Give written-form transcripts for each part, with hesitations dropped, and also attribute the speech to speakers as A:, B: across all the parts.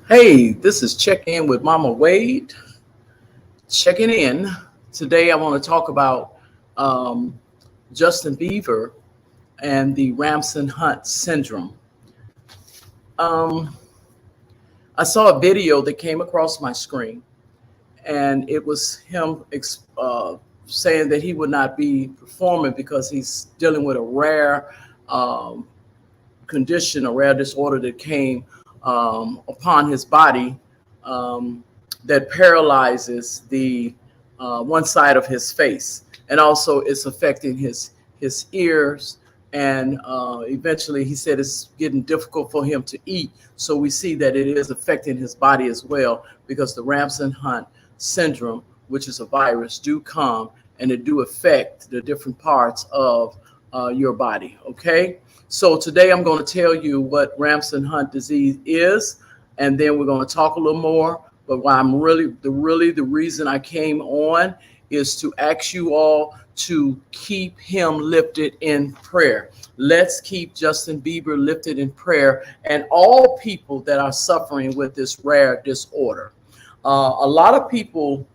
A: Hey, this is Check In with Mama Wade. Checking in. Today, I want to talk about um, Justin Beaver and the Ramsay Hunt syndrome. Um, I saw a video that came across my screen, and it was him saying that he would not be performing because he's dealing with a rare um, condition, a rare disorder that came upon his body um, that paralyzes the one side of his face, and also it's affecting his ears. And eventually, he said it's getting difficult for him to eat. So we see that it is affecting his body as well, because the Ramsay Hunt syndrome, which is a virus, do come and it do affect the different parts of your body. Okay, so today I'm going to tell you what Ramsay Hunt disease is, and then we're going to talk a little more. But why I'm the reason I came on is to ask you all to keep him lifted in prayer. Let's keep Justin Bieber lifted in prayer, and all people that are suffering with this rare disorder. A lot of people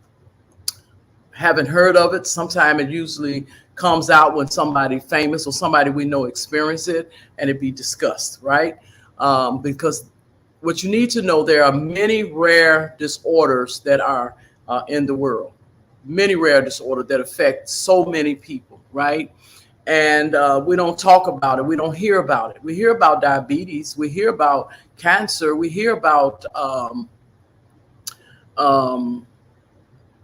A: haven't heard of it. Sometimes it usually comes out when somebody famous or somebody we know experience it, and it be discussed, right? Because what you need to know, there are many rare disorders that are in the world, many rare disorders that affect so many people, right? And we don't talk about it. We don't hear about it. We hear about diabetes. We hear about cancer. We hear about um,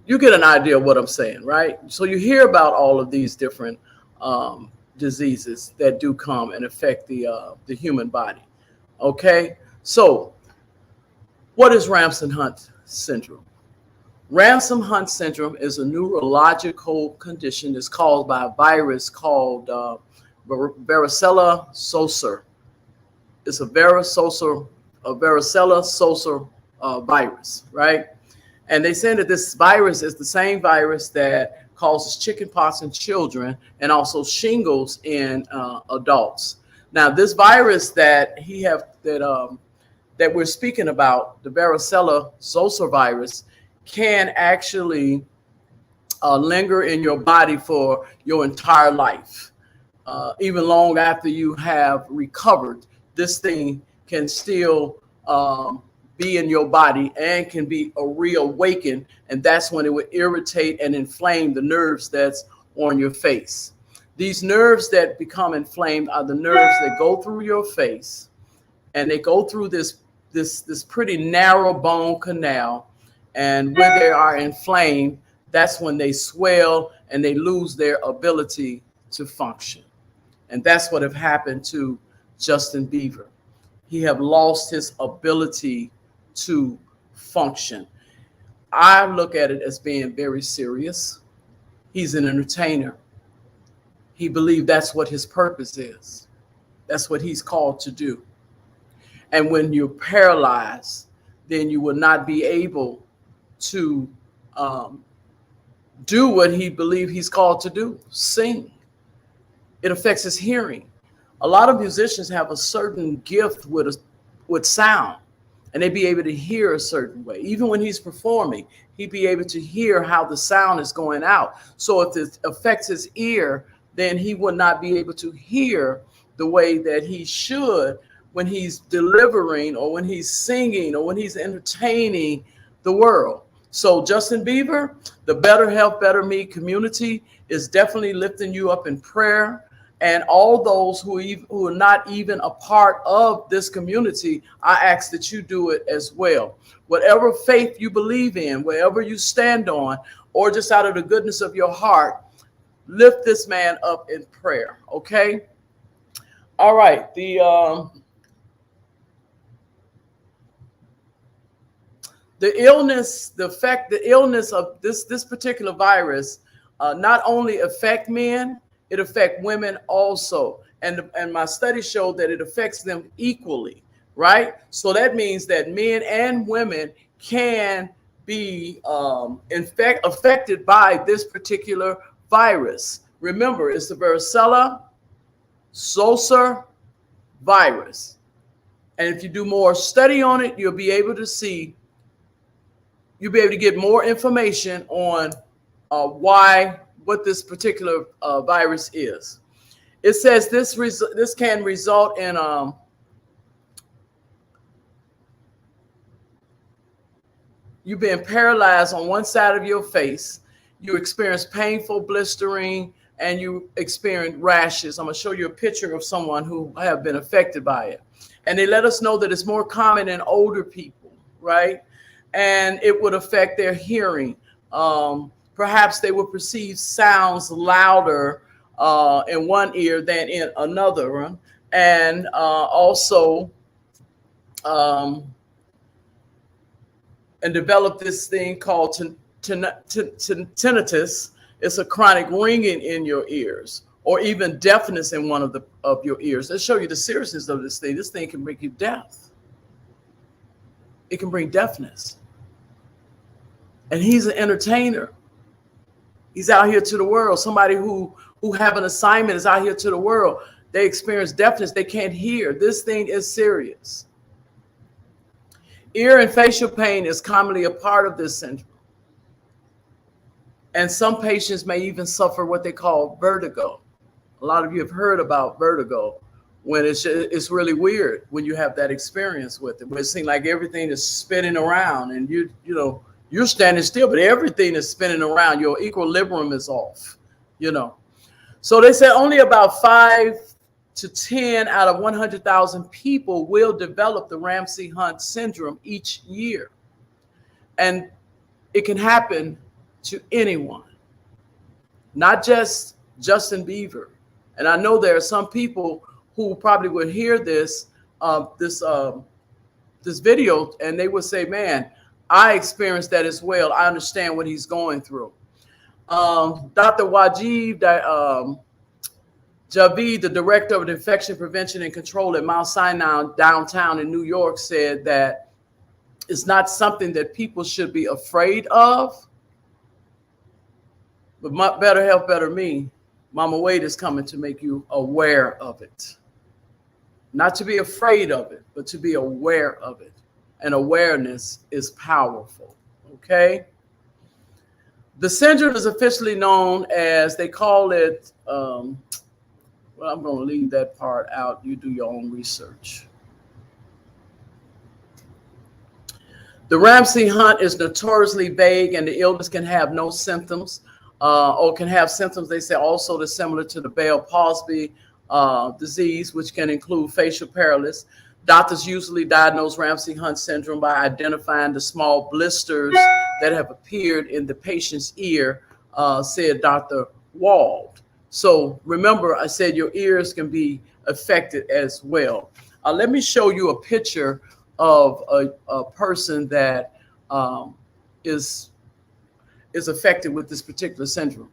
A: you get an idea of what I'm saying, right? So you hear about all of these different diseases that do come and affect the human body. Okay, so what is Ramsay Hunt syndrome? Ramsay Hunt syndrome is a neurological condition that's caused by a virus called varicella zoster. It's a varicella zoster virus, right? And they say that this virus is the same virus that causes chickenpox in children and also shingles in adults. Now, this virus that we're speaking about, the varicella zoster virus, can actually linger in your body for your entire life, even long after you have recovered. This thing can still be in your body and can be reawakened, and that's when it would irritate and inflame the nerves that's on your face. These nerves that become inflamed are the nerves that go through your face, and they go through this pretty narrow bone canal, and when they are inflamed, that's when they swell and they lose their ability to function. And that's what have happened to Justin Bieber. He have lost his ability to function. I look at it as being very serious. He's an entertainer. He believes that's what his purpose is. That's what he's called to do. And when you're paralyzed, then you will not be able to do what he believes he's called to do, sing. It affects his hearing. A lot of musicians have a certain gift with sound, and they be able to hear a certain way. Even when he's performing, he'd be able to hear how the sound is going out. So if it affects his ear, then he would not be able to hear the way that he should when he's delivering or when he's singing or when he's entertaining the world. So Justin Bieber, the Better Health, Better Me community is definitely lifting you up in prayer. And all those who are not even a part of this community, I ask that you do it as well. Whatever faith you believe in, wherever you stand on, or just out of the goodness of your heart, lift this man up in prayer. Okay. All right. The illness of this particular virus not only affect men, it affects women also. And my study showed that it affects them equally, right? So that means that men and women can be affected by this particular virus. Remember, it's the varicella zoster virus. And if you do more study on it, you'll be able to get more information on what this particular virus is. It says this can result in you being paralyzed on one side of your face. You experience painful blistering, and you experience rashes. I'm going to show you a picture of someone who have been affected by it. And they let us know that it's more common in older people, right? And it would affect their hearing. Perhaps they would perceive sounds louder in one ear than in another one. And also and develop this thing called tinnitus. It's a chronic ringing in your ears, or even deafness in one of your ears. Let's show you the seriousness of this thing. This thing can bring you deaf. It can bring deafness. And he's an entertainer. He's out here to the world. Somebody who have an assignment is out here to the world. They experience deafness. They can't hear. This thing is serious. Ear and facial pain is commonly a part of this syndrome. And some patients may even suffer what they call vertigo. A lot of you have heard about vertigo, when it's really weird when you have that experience with it, where it seems like everything is spinning around and you're standing still, but everything is spinning around. Your equilibrium is off, So they said only about 5 to 10 out of 100,000 people will develop the Ramsay Hunt syndrome each year. And it can happen to anyone, not just Justin Beaver. And I know there are some people who probably would hear this video and they would say, man, I experienced that as well. I understand what he's going through. Dr. Wajid Javid, the director of infection prevention and control at Mount Sinai downtown in New York, said that it's not something that people should be afraid of. But Better Health, Better Me, Mama Wade is coming to make you aware of it. Not to be afraid of it, but to be aware of it. And awareness is powerful, okay? The syndrome is officially known as, they call it, well, I'm going to leave that part out. You do your own research. The Ramsay Hunt is notoriously vague, and the illness can have no symptoms, or can have symptoms, they say, also that's similar to the Bell-Palsy disease, which can include facial paralysis. Doctors usually diagnose Ramsay Hunt syndrome by identifying the small blisters that have appeared in the patient's ear, said Dr. Wald. So remember, I said your ears can be affected as well. Let me show you a picture of a person that is affected with this particular syndrome.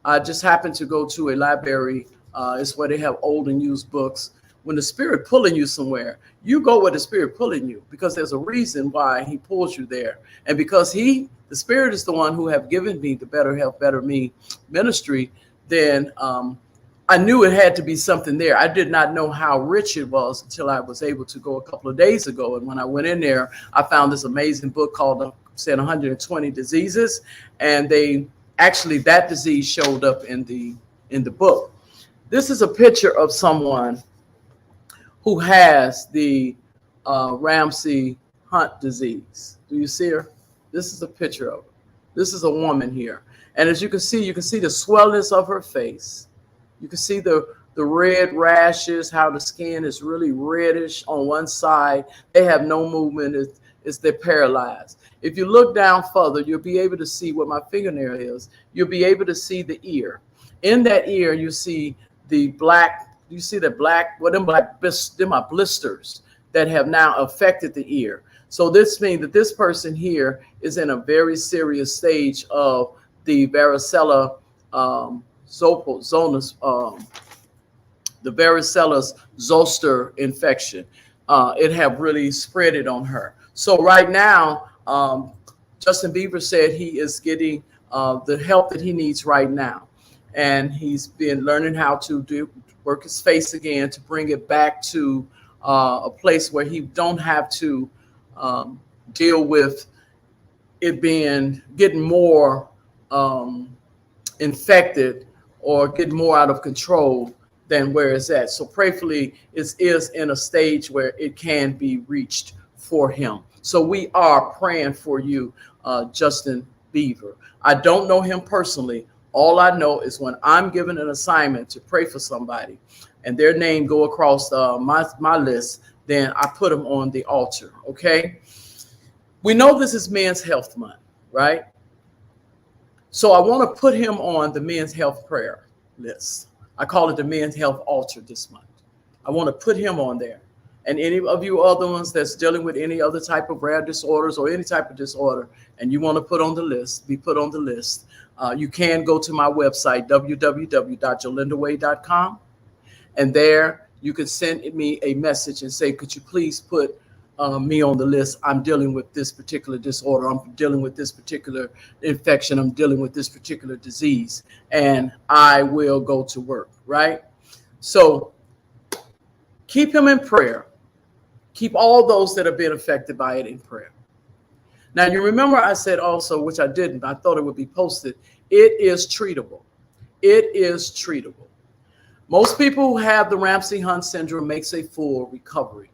A: I just happened to go to a library. It's where they have old and used books. When the spirit pulling you somewhere, you go where the spirit pulling you, because there's a reason why he pulls you there. And because the spirit is the one who have given me the Better Health, Better Me ministry, then I knew it had to be something there. I did not know how rich it was until I was able to go a couple of days ago. And when I went in there, I found this amazing book called 120 Diseases. And that disease showed up in the book. This is a picture of someone who has the Ramsay Hunt disease. Do you see her? This is a picture of her. This is a woman here. And as you can see the swellness of her face. You can see the red rashes, how the skin is really reddish on one side. They have no movement. They're paralyzed. If you look down further, you'll be able to see what my fingernail is. You'll be able to see the ear. In that ear, you see the black. You see the black, them are blisters that have now affected the ear. So this means that this person here is in a very serious stage of the varicella the varicella zoster infection. It have really spread it on her. So right now, Justin Beaver said he is getting the help that he needs right now. And he's been learning how to work his face again to bring it back to a place where he don't have to deal with it getting more infected or getting more out of control than where it's at. So prayerfully, it is in a stage where it can be reached for him. So we are praying for you, Justin Beaver. I don't know him personally. All I know is when I'm given an assignment to pray for somebody and their name go across my list, then I put them on the altar, okay? We know this is Men's Health Month, right? So I want to put him on the Men's Health Prayer list. I call it the Men's Health Altar this month. I want to put him on there. And any of you other ones that's dealing with any other type of rare disorders or any type of disorder, and you want to put on the list, be put on the list, you can go to my website, www.jolindaway.com. And there you can send me a message and say, could you please put me on the list? I'm dealing with this particular disorder. I'm dealing with this particular infection. I'm dealing with this particular disease. And I will go to work, right? So keep him in prayer. Keep all those that have been affected by it in prayer. Now, you remember I said also, which I didn't, I thought it would be posted, it is treatable. It is treatable. Most people who have the Ramsay Hunt syndrome makes a full recovery.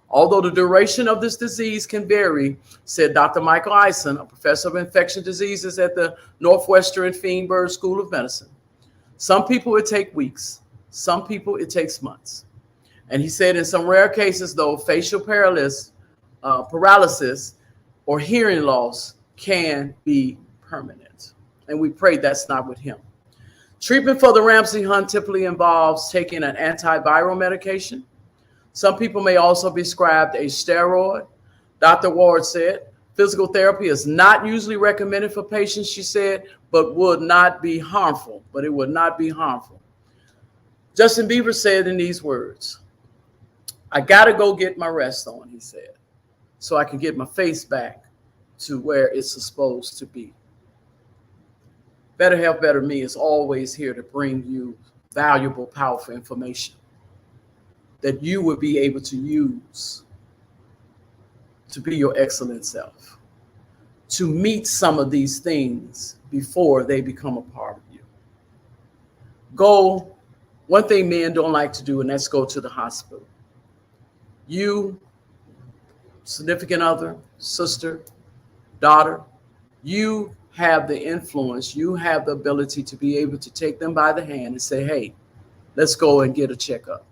A: Although the duration of this disease can vary, said Dr. Michael Eisen, a professor of infectious diseases at the Northwestern Feinberg School of Medicine. Some people it takes weeks. Some people it takes months. And he said in some rare cases, though, facial paralysis or hearing loss can be permanent. And we pray that's not with him. Treatment for the Ramsay Hunt typically involves taking an antiviral medication. Some people may also be prescribed a steroid. Dr. Ward said, physical therapy is not usually recommended for patients, she said, but would not be harmful. But it would not be harmful. Justin Beaver said in these words, I got to go get my rest on, he said, so I can get my face back to where it's supposed to be. Better Health, Better Me is always here to bring you valuable, powerful information that you would be able to use to be your excellent self, to meet some of these things before they become a part of you. Go, one thing men don't like to do, and that's go to the hospital. You, significant other, sister, daughter, you have the influence, you have the ability to be able to take them by the hand and say, hey, let's go and get a checkup.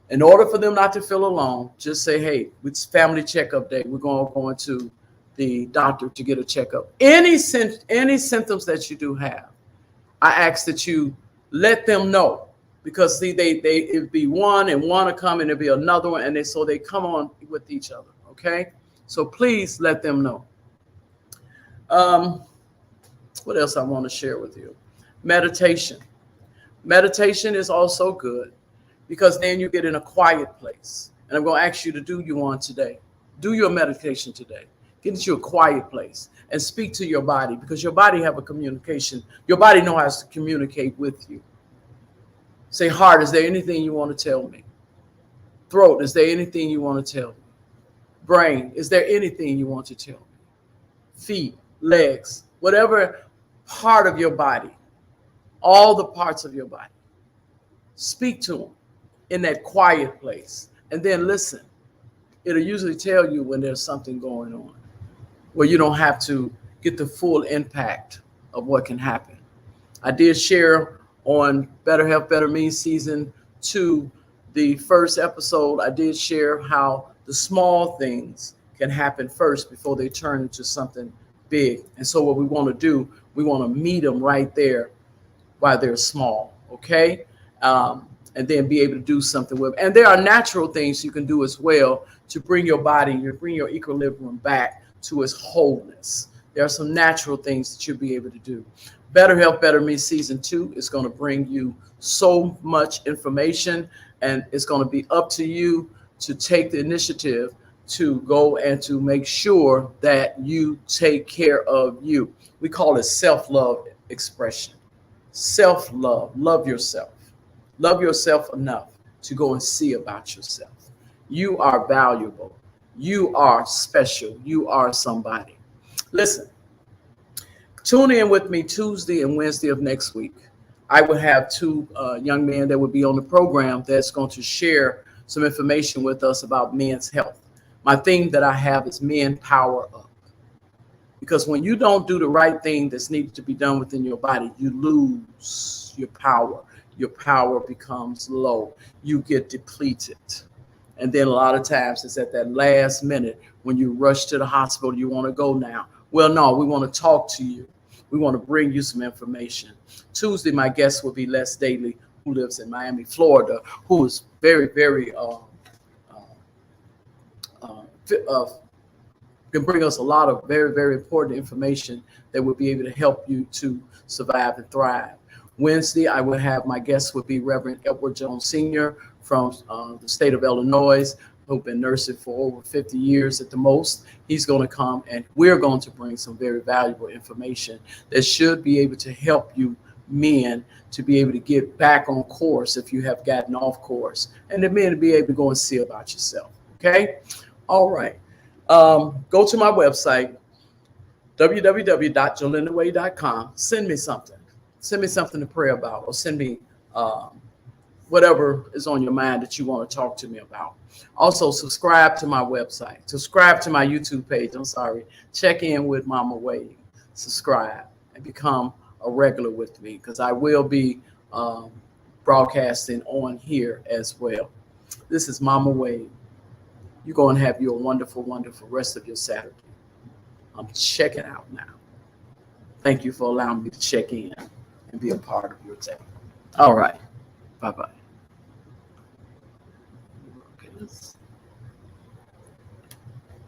A: In order for them not to feel alone, just say, hey, it's family checkup day. We're going to the doctor to get a checkup. Any symptoms that you do have, I ask that you let them know. Because see, it'd be one and one will come and it'll be another one, and so they come on with each other. Okay, so please let them know. What else I want to share with you? Meditation. Meditation is also good because then you get in a quiet place. And I'm going to ask you to do one today. Do your meditation today. Get into a quiet place and speak to your body, because your body have a communication. Your body knows how to communicate with you. Say, heart, is there anything you want to tell me? Throat, is there anything you want to tell me? Brain, is there anything you want to tell me? Feet, legs, whatever part of your body, all the parts of your body. Speak to them in that quiet place and then listen. It'll usually tell you when there's something going on where you don't have to get the full impact of what can happen. I did share on Better Health, Better Me Season 2, the first episode, I did share how the small things can happen first before they turn into something big. And so what we want to do, we want to meet them right there while they're small, okay? And then be able to do something with them. And there are natural things you can do as well to bring your body, bring your equilibrium back to its wholeness. There are some natural things that you'll be able to do. Better Health, Better Me Season 2 is going to bring you so much information, and it's going to be up to you to take the initiative to go and to make sure that you take care of you. We call it self-love expression. Self-love. Love yourself. Love yourself enough to go and see about yourself. You are valuable. You are special. You are somebody. Listen, tune in with me Tuesday and Wednesday of next week. I will have two young men that will be on the program that's going to share some information with us about men's health. My theme that I have is Men Power Up. Because when you don't do the right thing that's needed to be done within your body, you lose your power. Your power becomes low. You get depleted. And then a lot of times it's at that last minute when you rush to the hospital, you want to go now. Well, no, we want to talk to you. We want to bring you some information. Tuesday, my guest will be Les Daly, who lives in Miami, Florida, who is very, very can bring us a lot of very, very important information that will be able to help you to survive and thrive. Wednesday, I will have my guest would be Reverend Edward Jones Sr. from the state of Illinois, who's been nursing for over 50 years at the most. He's going to come and we're going to bring some very valuable information that should be able to help you men to be able to get back on course if you have gotten off course, and the men to be able to go and see about yourself. Okay? All right. Go to my website, www.jolindaway.com. Send me something. Send me something to pray about, or send me whatever is on your mind that you want to talk to me about. Also, subscribe to my website. Subscribe to my YouTube page. I'm sorry. Check in with Mama Wade. Subscribe and become a regular with me, because I will be broadcasting on here as well. This is Mama Wade. You're going to have you a wonderful, wonderful rest of your Saturday. I'm checking out now. Thank you for allowing me to check in and be a part of your day. All right. Bye-bye. Okay,